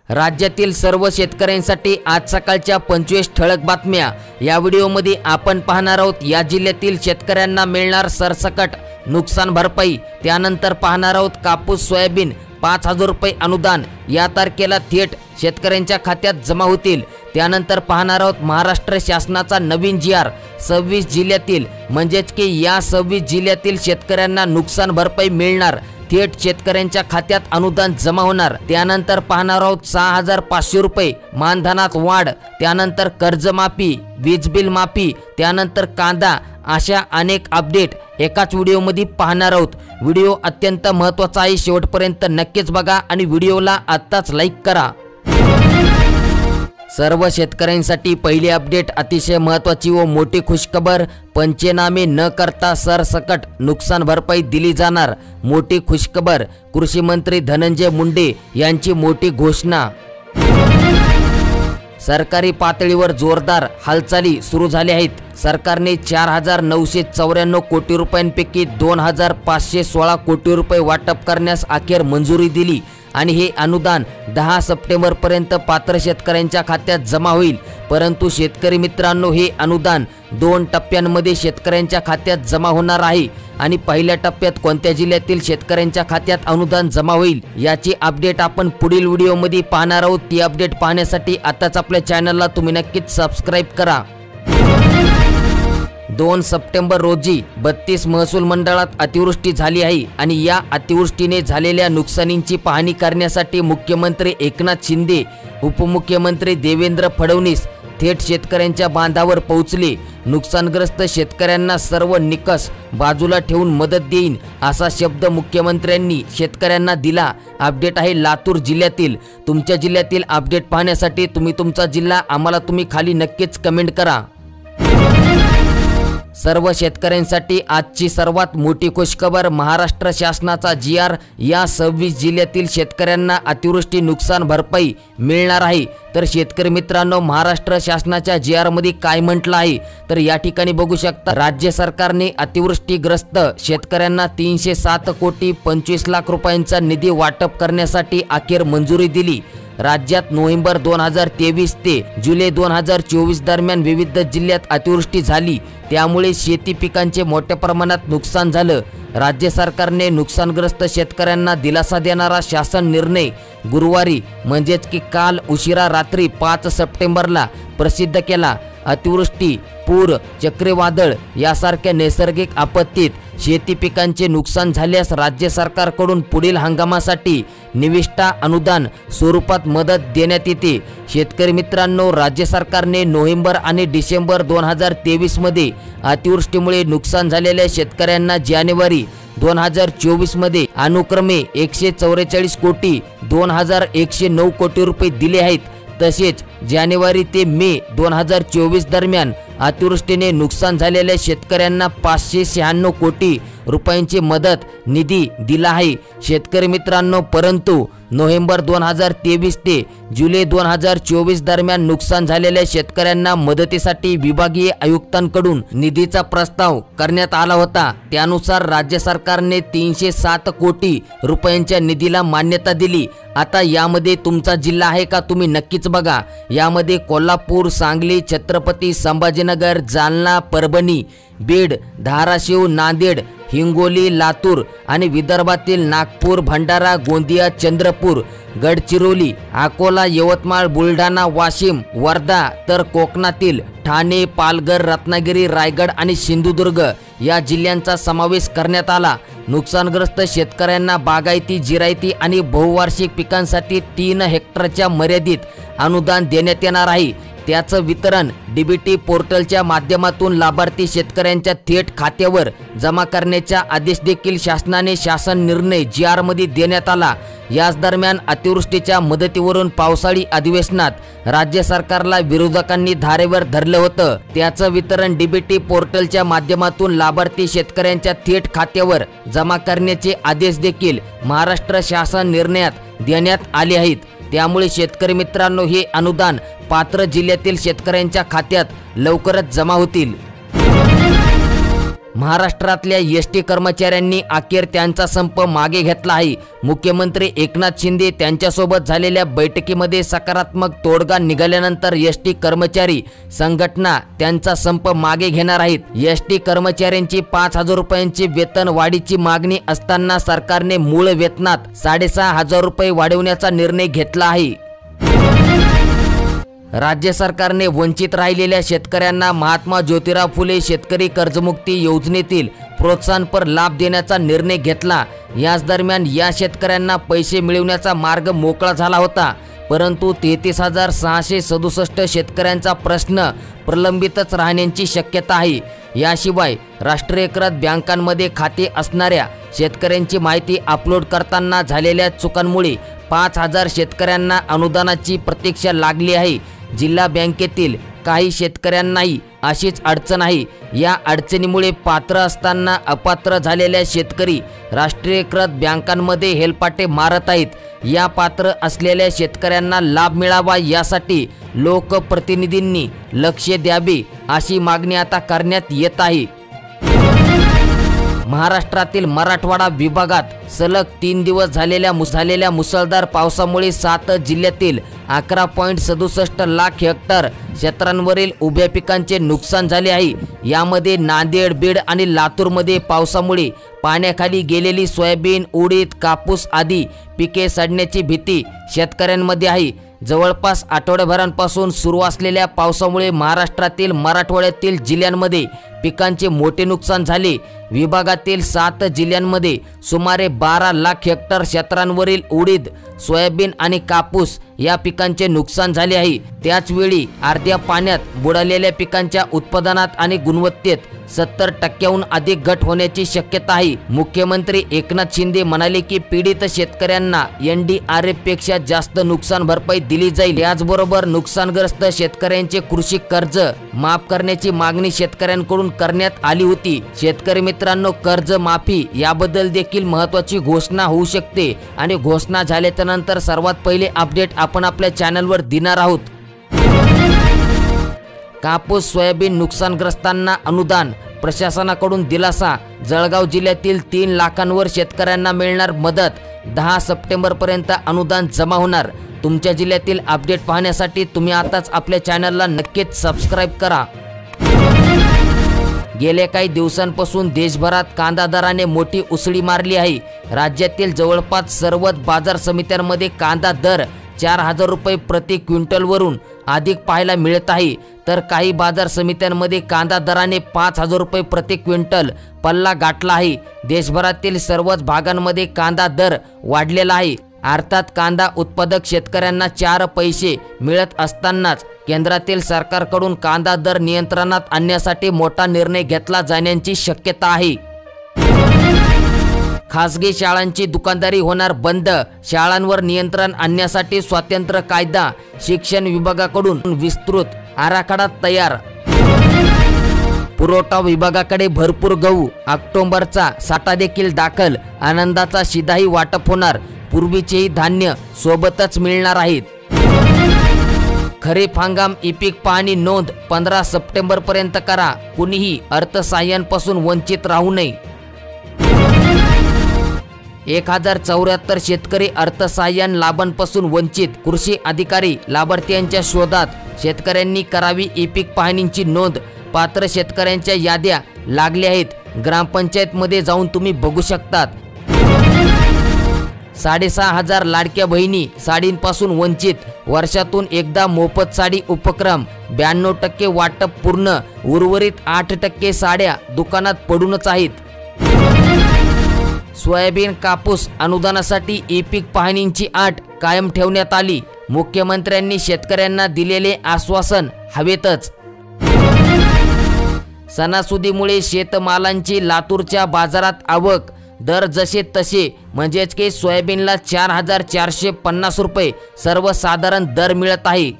राज्यातील सर्व शेतकऱ्यांसाठी आज सकाळच्या 25 ठळक बातम्या। या व्हिडिओमध्ये आपण पाहणार आहोत या जिल्ह्यातील शेतकऱ्यांना मिळणार सरसकट नुकसान भरपाई। त्यानंतर पाहणार आहोत कापूस सोयाबीन 5000 रुपये अनुदान या तारखेला थेट शेतकऱ्यांच्या खात्यात जमा होतील। त्यानंतर पाहणार आहोत महाराष्ट्र शासनाचा नवीन जी.आर 26 जिल्ह्यातील म्हणजेच की या 26 जिल्ह्यातील शेतकऱ्यांना नुकसान भरपाई मिळणार, थेट शेतकऱ्यांच्या खात्यात अनुदान जमा होणार। त्यानंतर पाहणार आहोत 6500 रुपये मानधनात वाढ, त्यानंतर कर्जमाफी, वीज बिल माफी, त्यानंतर कांदा, अशा अनेक अपडेट एकाच व्हिडिओमध्ये पाहणार आहोत। व्हिडिओ अत्यंत महत्त्वाचा आहे, शेवटपर्यंत नक्कीच बघा आणि व्हिडिओला आत्ताच लाईक करा। सर्व शेतकऱ्यांसाठी पहिली अपडेट, अतिशय महत्त्वाची व मोठी खुशखबर, पंचनामे न करता सरसकट नुकसान भरपाई दिली जाणार। मोठी खुशखबर, कृषी मंत्री धनंजय मुंडे यांची मोठी घोषणा। सरकारी पातळीवर जोरदार हालचाली सुरू झाल्या आहेत। सरकारने 4994 कोटी रुपयांपैकी 2516 कोटी रुपये वाटप करण्यास अखेर मंजुरी दिली आणि हे अनुदान 10 सप्टेंबरपर्यंत पात्र शेतकऱ्यांच्या खात्यात जमा होईल। परंतु शेतकरी मित्रांनो, हे अनुदान 2 टप्प्यांमध्ये शेतकऱ्यांच्या खात्यात जमा होणार आहे आणि पहिल्या टप्प्यात कोणत्या जिल्ह्यातील शेतकऱ्यांच्या खात्यात अनुदान जमा होईल याची अपडेट आपण पुढील व्हिडिओमध्ये पाहणार आहोत। ती अपडेट पाहण्यासाठी आताच आपल्या चॅनलला तुम्ही नक्कीच सबस्क्राइब करा। 2 सप्टेंबर रोजी 32 महसूल मंडळात अतिवृष्टी झाली आहे आणि या अतिवृष्टीने झालेल्या नुकसानींची पाहणी करण्यासाठी मुख्यमंत्री एकनाथ शिंदे, उपमुख्यमंत्री देवेंद्र फडणवीस थेट शेतकऱ्यांच्या बांधावर पोहोचले। नुकसानग्रस्त शेतकऱ्यांना सर्व निकष बाजूला ठेवून मदत देईन असा शब्द मुख्यमंत्र्यांनी शेतकऱ्यांना दिला। अपडेट आहे लातूर जिल्ह्यातील। तुमच्या जिल्ह्यातील अपडेट पाहण्यासाठी तुम्ही तुमचा जिल्हा आम्हाला खाली नक्कीच कमेंट करा। सर्व शेतकऱ्यांसाठी आजची सर्वात मोठी खुशखबर, महाराष्ट्र शासनाचा जी.आर या 26 जिल्ह्यातील शेतकऱ्यांना अतिवृष्टी नुकसान भरपाई मिळणार आहे। तर शेतकरी मित्रांनो, महाराष्ट्र शासनाच्या जी.आर मध्ये काय म्हटलं आहे तर या ठिकाणी बघू शकता, राज्य सरकारने अतिवृष्टीग्रस्त शेतकऱ्यांना 307 कोटी 25 लाख रुपयांचा निधी वाटप करण्यासाठी अखेर मंजुरी दिली। राज्यात नोव्हेंबर 2023 ते जुलै 2024 दरम्यान विविध जिल्ह्यात अतिवृष्टी झाली, त्यामुळे शेती पिकांचे मोठ्या प्रमाणात नुकसान झालं। राज्य सरकारने नुकसानग्रस्त शेतकऱ्यांना दिलासा देणारा शासन निर्णय गुरुवारी म्हणजेच की काल उशिरा रात्री 5 सप्टेंबरला प्रसिद्ध केला। अतिवृष्टी, पूर, चक्रीवादळ यासारख्या नैसर्गिक आपत्तीत शेती पिकांचे नुकसान झाल्यास राज्य सरकारकडून पुढील हंगामासाठी निविष्ठा अनुदान स्वरूपात मदत देण्यात येते। शेतकरी मित्रांनो, राज्य सरकारने नोव्हेंबर आणि डिसेंबर 2023 मध्ये अतिवृष्टीमुळे नुकसान झालेल्या शेतकऱ्यांना जानेवारी 2024 मध्ये अनुक्रमे 144 कोटी 2109 कोटी रुपये दिले आहेत। तसेच जानेवारी ते मे 2024 दरम्यान अतिवृष्टीने नुकसान झालेल्या शेतकऱ्यांना 596 कोटी रुपयांची मदत निधी दिला आहे। शेतकरी मित्रांनो, परंतु नोव्हेंबर 2023 ते जुलै 2024 दरम्यान नुकसान झालेल्या शेतकऱ्यांना मदतीसाठी विभागीय आयुक्तांकडून निधीचा प्रस्ताव करण्यात आला होता। त्यानुसार राज्य सरकारने 307 कोटी रुपयांच्या निधीला मान्यता दिली। आता यामध्ये तुमचा जिल्हा आहे का तुम्ही नक्कीच बघा। यामध्ये कोल्हापूर, सांगली, छत्रपती संभाजीनगर, जालना, परभणी, बीड, धाराशिव, नांदेड, हिंगोली, लातूर आणि विदर्भातील नागपूर, भंडारा, गोंदिया, चंद्रपूर, गडचिरोली, अकोला, यवतमाळ, बुलढाणा, वाशिम, वर्धा, तर कोकणातील ठाणे, पालघर, रत्नागिरी, रायगड आणि सिंधुदुर्ग या जिल्ह्यांचा समावेश करण्यात आला। नुकसानग्रस्त शेतकऱ्यांना बागायती, जिरायती आणि बहुवार्षिक पिकांसाठी 3 हेक्टरच्या मर्यादित अनुदान देण्यात येणार आहे। त्याचं वितरण डीबीटी पोर्टलच्या माध्यमातून लाभार्थी शेतकऱ्यांच्या थेट खात्यावर जमा करण्याचा आदेश देखील शासन निर्णय जी.आर मध्ये देण्यात आला। याच दरम्यान अतिवृष्टीच्या मदतीवरून पावसाळी अधिवेशनात राज्य सरकारला विरोधकांनी धारेवर धरलं होतं। त्याचं वितरण डीबीटी पोर्टलच्या माध्यमातून लाभार्थी शेतकऱ्यांच्या थेट खात्यावर जमा करण्याचे आदेश देखील महाराष्ट्र शासन निर्णयात देण्यात आले आहेत। त्यामुळे शेतकरी मित्रांनो, हे अनुदान पात्र जिल्ह्यातील शेतकऱ्यांच्या खात्यात लवकरच जमा होतील। महाराष्ट्रातल्या एसटी कर्मचाऱ्यांनी अखेर त्यांचा संप मागे घेतला आहे। मुख्यमंत्री एकनाथ शिंदे त्यांच्यासोबत झालेल्या बैठकीमध्ये सकारात्मक तोडगा निघाल्यानंतर एसटी कर्मचारी संघटना त्यांचा संप मागे घेणार आहेत। एसटी कर्मचाऱ्यांची 5,000 रुपयांची वेतन वाढीची मागणी असताना सरकारने मूळ वेतनात 6,500 रुपये वाढवण्याचा निर्णय घेतला आहे। राज्य सरकारने वंचित राहिलेल्या शेतकऱ्यांना महात्मा ज्योतिराव फुले शेतकरी कर्जमुक्ती योजनेतील प्रोत्साहनपर लाभ देण्याचा निर्णय घेतला। याच दरम्यान या शेतकऱ्यांना पैसे मिळवण्याचा मार्ग मोकळा झाला होता, परंतु 33,667 शेतकऱ्यांचा प्रश्न प्रलंबितच राहण्याची शक्यता आहे। याशिवाय राष्ट्रीयकृत बँकांमध्ये खाते असणाऱ्या शेतकऱ्यांची माहिती अपलोड करताना झालेल्या चुकांमुळे 5,000 शेतकऱ्यांना अनुदानाची प्रतीक्षा लागली आहे। जिल्हा बँकेतील काही शेतकऱ्यांनाही अशीच अडचण आहे। या अडचणीमुळे पात्र असताना अपात्र झालेल्या शेतकरी राष्ट्रीयकृत बँकांमध्ये हेलपाटे मारत आहेत। या पात्र असलेल्या शेतकऱ्यांना लाभ मिळावा यासाठी लोकप्रतिनिधींनी लक्ष द्यावे अशी मागणी आता करण्यात येत आहे। महाराष्ट्रातील मराठवाडा विभागात सलग 3 दिवस झालेल्या मुसळधार पावसामुळे 7 जिल्ह्यातील 11.67 लाख हेक्टर क्षेत्रांवरील उभ्या पिकांचे नुकसान झाले आहे। यामध्ये नांदेड, बीड आणि लातूरमध्ये पावसामुळे पाण्याखाली गेलेली सोयाबीन, उडीद, कापूस आदी पिके सडण्याची भीती शेतकऱ्यांमध्ये आहे। जवळपास आठवड्याभरांपासून सुरू असलेल्या पावसामुळे महाराष्ट्रातील मराठवाड्यातील जिल्ह्यांमध्ये पिकांचे मोठे नुकसान झाले। विभागातील 7 जिल्ह्यांमध्ये सुमारे 12 लाख हेक्टर क्षेत्रांवरील उडीद, सोयाबीन आणि कापूस या पिकांचे नुकसान झाले आहे। त्याचवेळी अर्ध्या पाण्यात बुडालेल्या पिकांच्या उत्पादनात आणि गुणवत्तेत 70% अधिक घट होण्याची शक्यता आहे। मुख्यमंत्री एकनाथ शिंदे म्हणाले की पीडित शेतकऱ्यांना NDRF पेक्षा जास्त नुकसान भरपाई दिली जाईल। याचबरोबर नुकसानग्रस्त शेतकऱ्यांचे कृषी कर्ज माफ करण्याची मागणी शेतकऱ्यांकडून करण्यात आली होती। शेतकरी मित्रांनो, कर्ज माफी याबद्दल देखील महत्त्वाची घोषणा होऊ शकते आणि घोषणा झाल्यानंतर सर्वात पहिले अपडेट आपण आपल्या चॅनलवर देणार आहोत। कापूस सोयाबीन नुकसानग्रस्तांना अनुदान, प्रशासनाकडून दिलासा। जळगाव जिल्ह्यातील 3 लाखांवर शेतकऱ्यांना मिळणार मदत। 10 सप्टेंबरपर्यंत अनुदान जमा होणार। तुमच्या जिल्ह्यातील अपडेट पाहण्यासाठी तुम्ही आताच आपल्या चॅनलला नक्कीच सबस्क्राइब करा। गेल्या काही दिवसांपासून देशभरात कांदा दराने मोठी उसळी मारली आहे। राज्यातील जवळपास सर्वच बाजार समित्यांमध्ये कांदा दर 4,000 रुपये प्रति क्विंटलवरून अधिक पाहायला मिळत आहे, तर काही बाजार समित्यांमध्ये कांदा दराने 5,000 रुपये प्रति क्विंटल पल्ला गाठला आहे। देशभरातील सर्वच भागांमध्ये कांदा दर वाढलेला आहे। अर्थात कांदा उत्पादक शेतकऱ्यांना 4 पैसे मिळत असतानाच केंद्रातील सरकारकडून कांदा दर नियंत्रणात आणण्यासाठी मोठा निर्णय घेतला जाण्याची शक्यता आहे। खासगी शाळांची दुकानदारी होणार बंद। शाळांवर नियंत्रण आणण्यासाठी स्वतंत्र कायदा, शिक्षण विभागाकडून विस्तृत आराखडा तयार। पुरवठा विभागाकडे भरपूर गहू, ऑक्टोबरचा साठा देखील दाखल। आनंदाचा शिधाही वाटप होणार। पूर्वीचेही धान्य सोबतच मिळणार आहेत। खरीप हंगाम ई-पीक पाहणी नोंद 15 सप्टेंबरपर्यंत करा। कुणीही अर्थसहाय्यांपासून वंचित राहू नये। 1074 शेतकरी अर्थसहाय्य लाभांपासून वंचित। कृषी अधिकारी लाभार्थ्यांच्या शोधात। शेतकऱ्यांनी करावी ई-पीक पाहणीची नोंद। पात्र शेतकऱ्यांच्या याद्या लागल्या आहेत। ग्रामपंचायतमध्ये जाऊन तुम्ही बघू शकतात। 6,500 लाडक्या बहिणी साडींपासून वंचित। वर्षातून एकदा मोफत साडी उपक्रम। 92% वाटप पूर्ण। उर्वरित 8% साड्या दुकानात पडूनच आहेत। सोयाबीन, कापूस अनुदानासाठी ई-पीक पाहणीची अट कायम ठेवण्यात आली। मुख्यमंत्र्यांनी शेतकऱ्यांना दिलेले आश्वासन हवेतच। सणासुदीमुळे शेतमालांची लातूरच्या बाजारात आवक। दर जसे तसे, म्हणजेच की सोयाबीनला 4,450 रुपये सर्वसाधारण दर मिळत आहे।